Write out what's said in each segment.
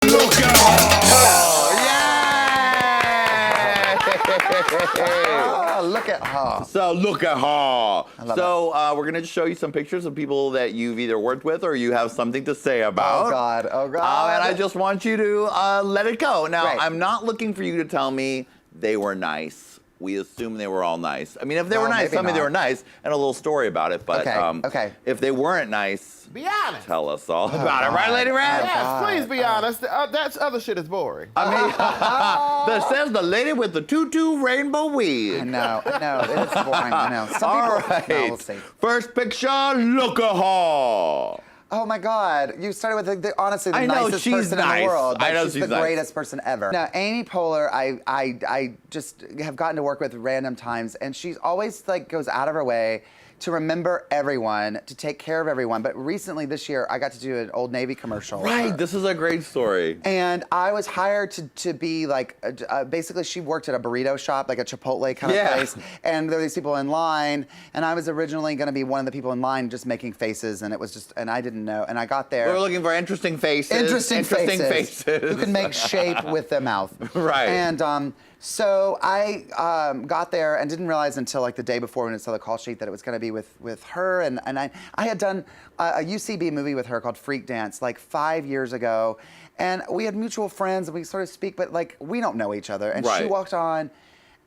Look at Oh, look at her. So look at her. love We're gonna show you some pictures of people that you've either worked with or you have something to say about. Oh God, oh God. And I just want you to let it go. Now, Right. I'm not looking for you to tell me they were nice. We assume they were all nice. I mean, if they were nice, maybe tell me they not. were nice and a little story about it. But Okay. if they weren't nice, Be honest. tell us all about it, right, Lady Red? Yes, God. please be honest. That other shit is boring. I mean, that says the lady with the tutu rainbow wig. I know, it's boring. I know. Some All people, right. no, we'll see. First picture, look at her. Oh my God! You started with honestly the I know, nicest she's person in nice. the world. I know she's she's the nice. greatest person ever. Now, Amy Poehler, I just have gotten to work with random times, and she's always like goes out of her way to remember everyone, to take care of everyone. But recently, this year, I got to do an Old Navy commercial. with Right, her. this is a great story. And I was hired to be like, basically she worked at a burrito shop, like a Chipotle kind of place. And there were these people in line, and I was originally gonna be one of the people in line just making faces, and it was just, and I didn't know. And I got there. We were looking for interesting faces. Interesting faces. Who can make shape with their mouth. Right. And so I got there and didn't realize until like the day before when I saw the call sheet that it was gonna be with her. And I had done a UCB movie with her called Freak Dance like 5 years ago. And we had mutual friends and we sort of speak, but like we don't know each other. And she Right. walked on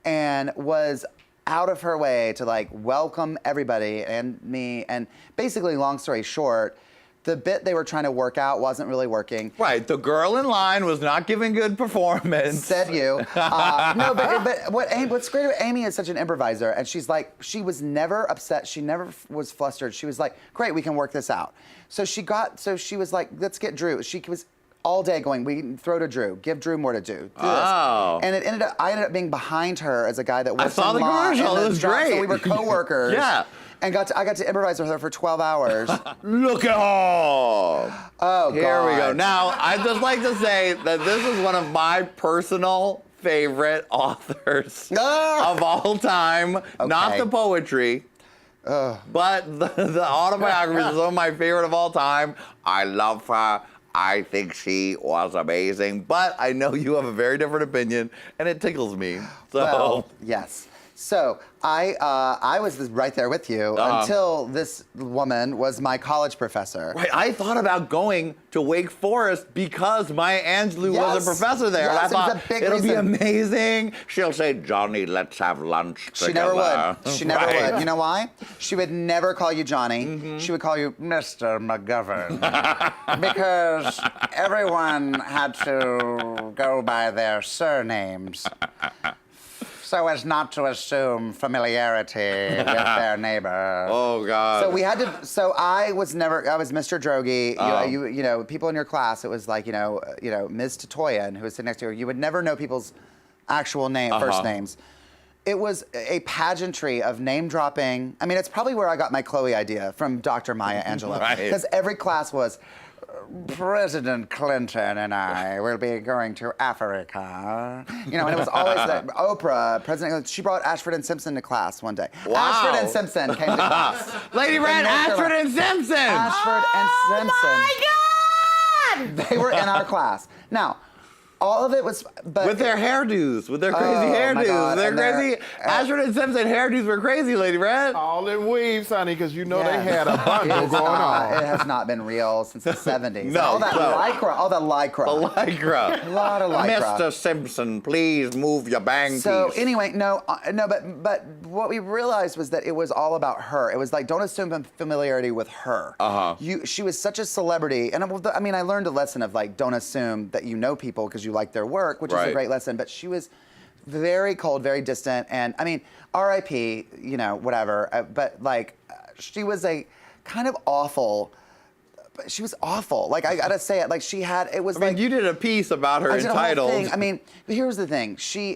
and was out of her way to like welcome everybody and me. And basically, long story short, the bit they were trying to work out wasn't really working. Right, the girl in line was not giving good performance. Said you. No, but what's great about Amy is such an improviser, and she's like, she was never upset. She never was flustered. She was like, great, we can work this out. So she was like, let's get Drew. She was all day going, we can throw to Drew, give Drew more to do. Oh. This. And I ended up being behind her as a guy that works saw in the line commercial. and It was job, great. So we were co-workers. Yeah. And I got to improvise with her for 12 hours. Look at her. Oh, Here we go. God. Now, I'd just like to say that this is one of my personal favorite authors of all time. Not the poetry, but the autobiography is one of my favorite of all time. I love her. I think she was amazing, but I know you have a very different opinion, and it tickles me. So, Well, yes. So I was right there with you until this woman was my college professor. right, I thought about going to Wake Forest because Maya Angelou was a professor there. Yes, and I it was thought a big it'll be reason. amazing. She'll say, Johnny, let's have lunch She together. never would. She never Right. would. You know why? She would never call you Johnny. She would call you Mr. McGovern. Because everyone had to go by their surnames. So as not to assume familiarity with their neighbor. Oh, God. So we had to. So I was Mr. Droege. You know, people in your class. It was like Ms. Tatoyan, who was sitting next to her. You would never know people's actual first names. It was a pageantry of name dropping. I mean, it's probably where I got my Chloe idea from Dr. Maya Angelou. Right. Because every class was. President Clinton and I will be going to Africa. You know, and it was always that Oprah, President, she brought Ashford and Simpson to class one day. Wow. Ashford and Simpson came to class. Lady Red, North Ashford Carolina. and Simpson. Ashford and Simpson. God! They were in our class. Now, all of it was, but With their hairdos, with their crazy my hairdos. God, Their and their- crazy, Ashford and Simpson hairdos were crazy, Lady Red. All in weaves, honey, because you know Yeah. they had a bundle It's going not- on. It has not been real since the 70s. No, all that no. lycra, all that lycra. Lycra. A lot of lycra. Mr. Simpson, please move your bang So piece. anyway, but what we realized was that it was all about her. It was like, don't assume familiarity with her. She was such a celebrity, and I mean, I learned a lesson of like, don't assume that you know people because you like their work, which is a Right. great lesson. But she was very cold, very distant, and I mean, R.I.P. You know, whatever. But like, she was a kind of awful. She was awful. Like, I gotta say it. Like, it was I mean, like. you did a piece about her I did a whole entitled. thing. I mean, but here's the thing. She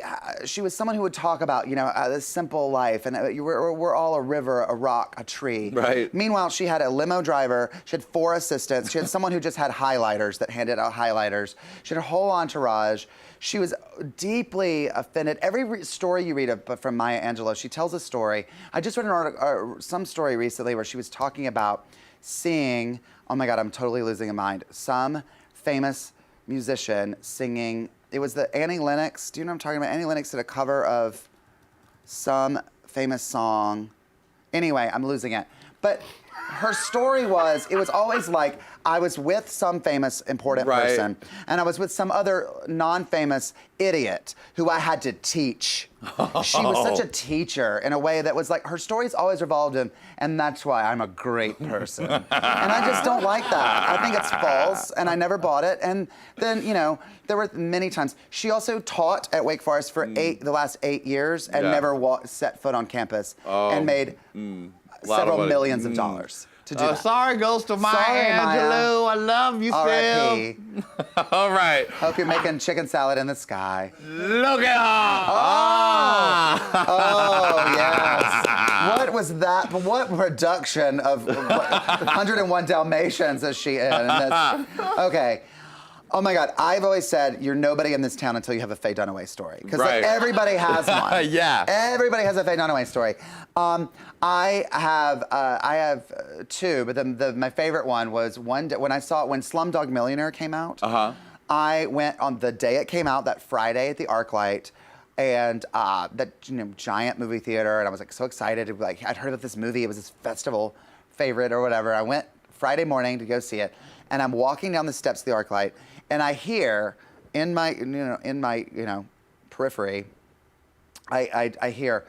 was someone who would talk about, this simple life, and we're all a river, a rock, a tree. Right. Meanwhile, she had a limo driver. She had 4 assistants. She had someone who just had highlighters that handed out highlighters. She had a whole entourage. She was deeply offended. Every story you read from Maya Angelou, she tells a story. I just read some story recently where she was talking about seeing. Oh my God, I'm totally losing my mind. Some famous musician singing. It was the Annie Lennox. Do you know what I'm talking about? Annie Lennox did a cover of some famous song. Anyway, I'm losing it. But her story was, it was always like, I was with some famous, important person, and I was with some other non-famous idiot who I had to teach. She was such a teacher in a way that was like, her stories always revolved in, and that's why I'm a great person. And I just don't like that. I think it's false, and I never bought it. And then, you know, there were many times. She also taught at Wake Forest for the last 8 years and never set foot on campus and made several millions of dollars. To do that. Sorry goes to my Angelou. I love you R.I.P. still. All right. Hope you're making chicken salad in the sky. Look at her. Oh, yes. What was that? What production of 101 Dalmatians is she in this? Okay. Oh my God, I've always said you're nobody in this town until you have a Fay Dunaway story. Because like, everybody has one. Yeah. Everybody has a Fay Dunaway story. I have two, but my favorite one was one day when Slumdog Millionaire came out. I went on the day it came out, that Friday at the ArcLight, and that giant movie theater, and I was like so excited. Like I'd heard about this movie. It was this festival favorite or whatever. I went Friday morning to go see it, and I'm walking down the steps of the ArcLight, and I hear in my periphery, I hear,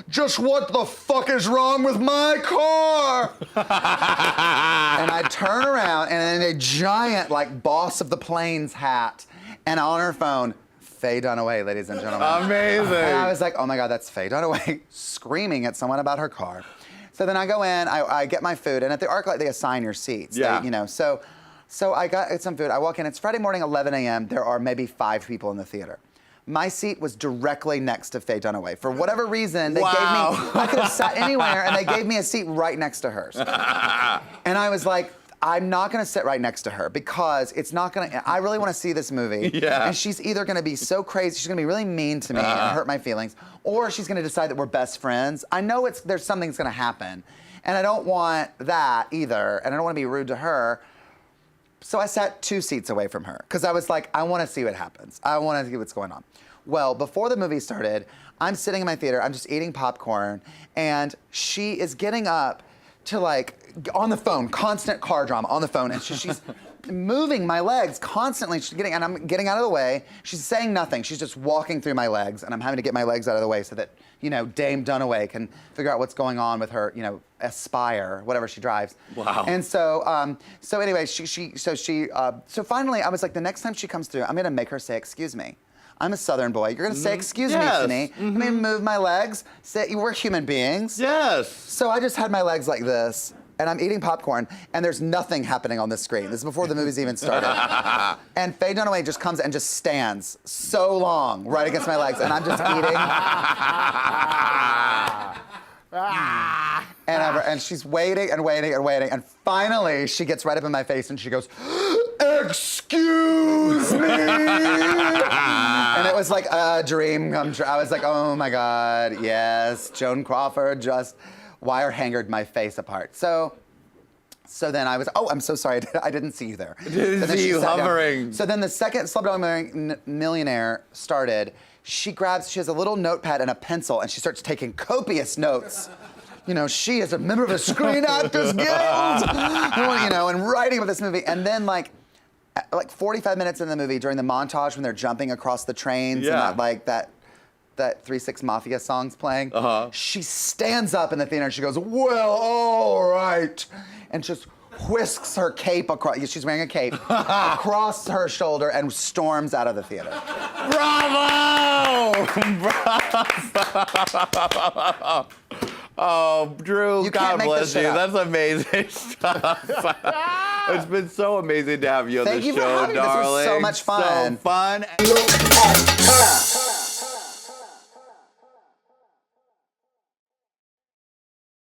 "Just what the fuck is wrong with my car?" And I turn around, and in a giant like Boss of the Plains hat, and on her phone, Fay Dunaway, ladies and gentlemen. Amazing. And I was like, oh my God, that's Fay Dunaway screaming at someone about her car. So then I go in, I get my food, and at the ArcLight they assign your seats. Yeah. They, so I got some food. I walk in. It's Friday morning, 11 a.m. There are maybe 5 people in the theater. My seat was directly next to Fay Dunaway. For whatever reason, they gave me, I could have sat anywhere, and they gave me a seat right next to hers. And I was like, I'm not gonna sit right next to her because it's not gonna, I really wanna see this movie. Yeah. And she's either gonna be so crazy, she's gonna be really mean to me and hurt my feelings, or she's gonna decide that we're best friends. I know there's something that's gonna happen. And I don't want that either, and I don't wanna be rude to her. So I sat 2 seats away from her because I was like, I want to see what happens. I want to see what's going on. Well, before the movie started, I'm sitting in my theater, I'm just eating popcorn, and she is getting up to like, on the phone, constant car drama on the phone, and she's moving my legs constantly. And I'm getting out of the way. She's saying nothing. She's just walking through my legs, and I'm having to get my legs out of the way so that, Dame Dunaway can figure out what's going on with her, Aspire, whatever she drives. Wow. And so, so anyway, so finally, I was like, the next time she comes through, I'm gonna make her say, "Excuse me." I'm a Southern boy. You're gonna say, "Excuse me," to me. I'm gonna move my legs. Say, we're human beings. Yes. So I just had my legs like this, and I'm eating popcorn, and there's nothing happening on the screen. This is before the movie's even started. And Fay Dunaway just comes and just stands so long right against my legs, and I'm just eating. And she's waiting and waiting and waiting, and finally she gets right up in my face and she goes, "Excuse me." And it was like a dream come true. I was like, oh my God, yes, Joan Crawford just wire hangered my face apart. So then I was, oh, I'm so sorry, I didn't see you there. Didn't see you hovering. So then the second Slumdog Millionaire started, she has a little notepad and a pencil, and she starts taking copious notes. She is a member of the Screen Actors Guild, and writing about this movie. And then like 45 minutes in the movie, during the montage when they're jumping across the trains, and that 3 6 Mafia song's playing, she stands up in the theater and she goes, "Well, all right," and just whisks her cape across, she's wearing a cape, across her shoulder and storms out of the theater. Bravo! Bravo! Oh, Drew, God bless you. That's amazing stuff. It's been so amazing to have you on the show, darling. This was so much fun. So fun.